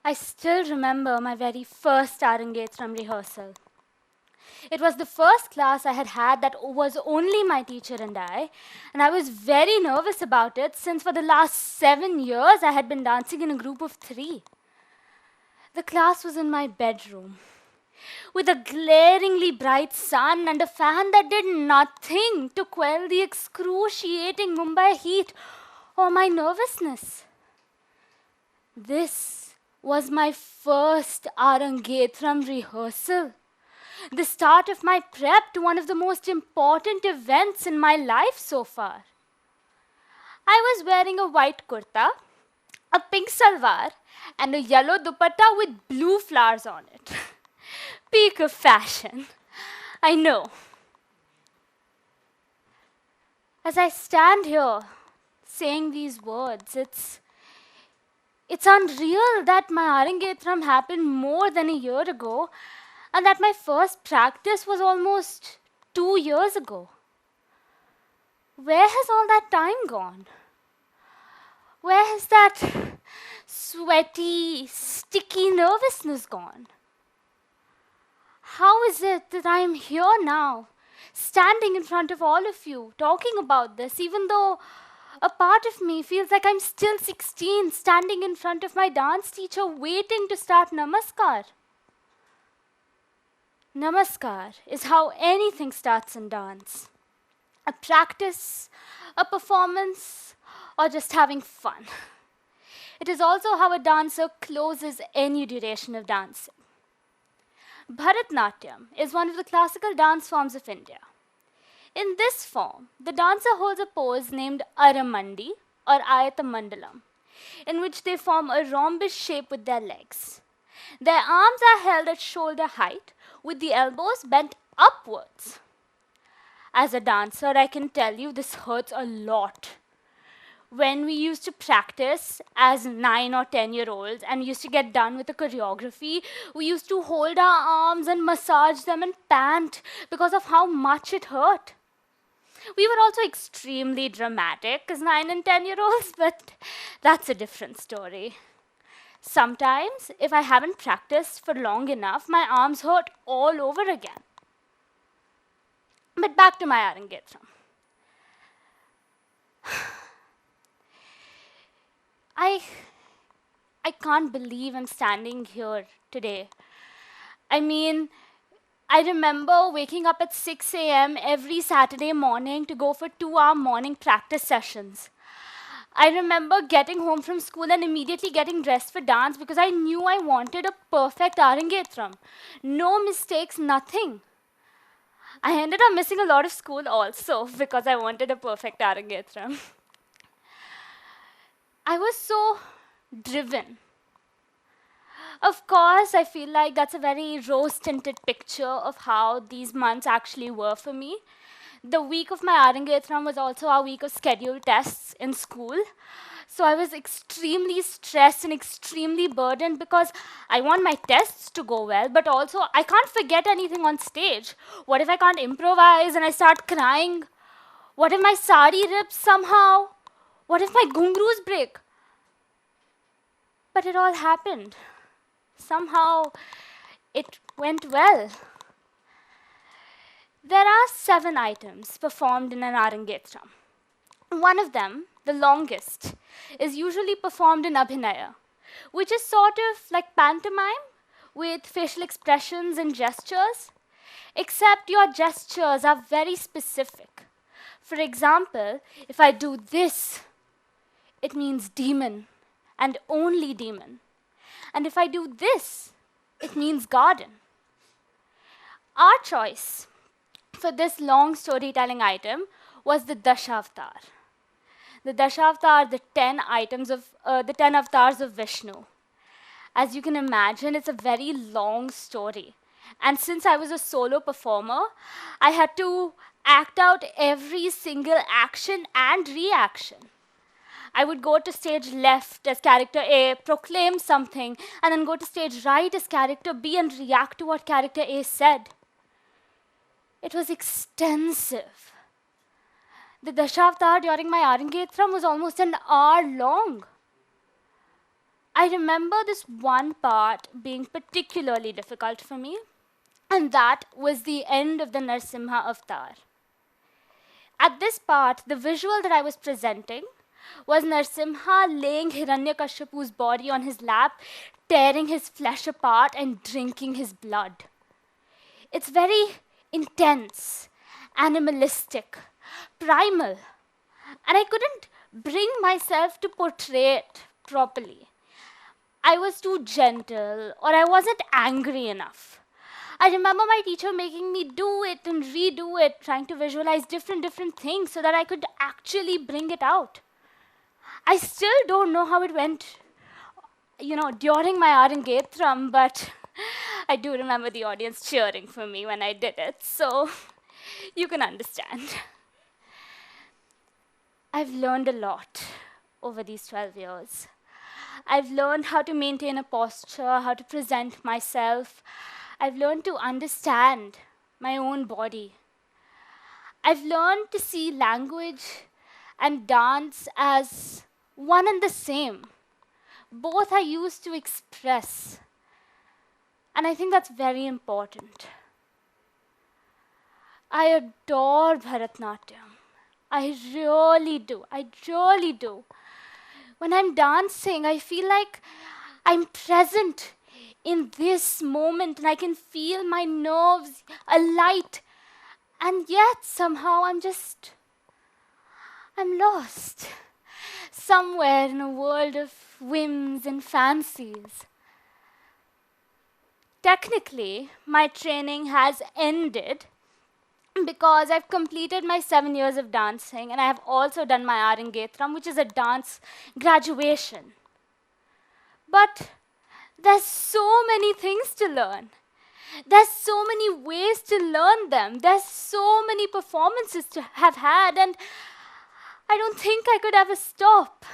I still remember my very first Arangetram rehearsal. It was the first class I had had that was only my teacher and I was very nervous about it since for the last 7 years I had been dancing in a group of 3. The class was in my bedroom, with a glaringly bright sun and a fan that did nothing to quell the excruciating Mumbai heat or my nervousness. This was my first Arangetram rehearsal, the start of my prep to one of the most important events in my life so far. I was wearing a white kurta, a pink salwar, and a yellow dupatta with blue flowers on it. Peak of fashion. I know. As I stand here saying these words, it's unreal that my Arangetram happened more than a year ago and that my first practice was almost 2 years ago. Where has all that time gone? Where has that sweaty, sticky nervousness gone? How is it that I am here now, standing in front of all of you, talking about this, even though a part of me feels like I'm still 16, standing in front of my dance teacher, waiting to start Namaskar? Namaskar is how anything starts in dance. A practice, a performance, or just having fun. It is also how a dancer closes any duration of dancing. Bharatanatyam is one of the classical dance forms of India. In this form, the dancer holds a pose named Aramandi or Ayatamandalam, in which they form a rhombus shape with their legs. Their arms are held at shoulder height, with the elbows bent upwards. As a dancer, I can tell you this hurts a lot. When we used to practice as 9 or 10-year-olds and we used to get done with the choreography, we used to hold our arms and massage them and pant because of how much it hurt. We were also extremely dramatic as 9 and 10-year-olds, but that's a different story. Sometimes, if I haven't practiced for long enough, my arms hurt all over again. But back to my Arangetram. I can't believe I'm standing here today. I mean, I remember waking up at 6 a.m. every Saturday morning to go for 2-hour morning practice sessions. I remember getting home from school and immediately getting dressed for dance because I knew I wanted a perfect Arangetram. No mistakes, nothing. I ended up missing a lot of school also because I wanted a perfect Arangetram. I was so driven. Of course, I feel like that's a very rose-tinted picture of how these months actually were for me. The week of my Arangetram was also our week of scheduled tests in school. So I was extremely stressed and extremely burdened because I want my tests to go well, but also I can't forget anything on stage. What if I can't improvise and I start crying? What if my sari rips somehow? What if my gungroos break? But it all happened. Somehow it went well. There are 7 items performed in an Arangetram. One of them, the longest, is usually performed in Abhinaya, which is sort of like pantomime with facial expressions and gestures, except your gestures are very specific. For example, if I do this, it means demon and only demon. And if I do this, it means garden. Our choice for this long storytelling item was the Dashavatar. The Dashavatar, the 10 avatars of Vishnu. As you can imagine, it's a very long story. And since I was a solo performer, I had to act out every single action and reaction. I would go to stage left as character A, proclaim something, and then go to stage right as character B and react to what character A said. It was extensive. The Dashavatar during my Arangetram was almost an hour long. I remember this one part being particularly difficult for me, and that was the end of the Narsimha avatar. At this part, the visual that I was presenting was Narsimha laying Hiranyakashipu's body on his lap, tearing his flesh apart and drinking his blood. It's very intense, animalistic, primal, and I couldn't bring myself to portray it properly. I was too gentle, or I wasn't angry enough. I remember my teacher making me do it and redo it, trying to visualize different things so that I could actually bring it out. I still don't know how it went, during my Arangetram, but I do remember the audience cheering for me when I did it, so you can understand. I've learned a lot over these 12 years. I've learned how to maintain a posture, how to present myself. I've learned to understand my own body. I've learned to see language and dance as one and the same. Both are used to express. And I think that's very important. I adore Bharatanatyam. I really do. I really do. When I'm dancing, I feel like I'm present in this moment and I can feel my nerves alight. And yet, somehow, I'm lost. Somewhere in a world of whims and fancies. Technically, my training has ended because I've completed my 7 years of dancing and I have also done my Arangetram, which is a dance graduation. But there's so many things to learn. There's so many ways to learn them. There's so many performances to have had, and I don't think I could ever stop.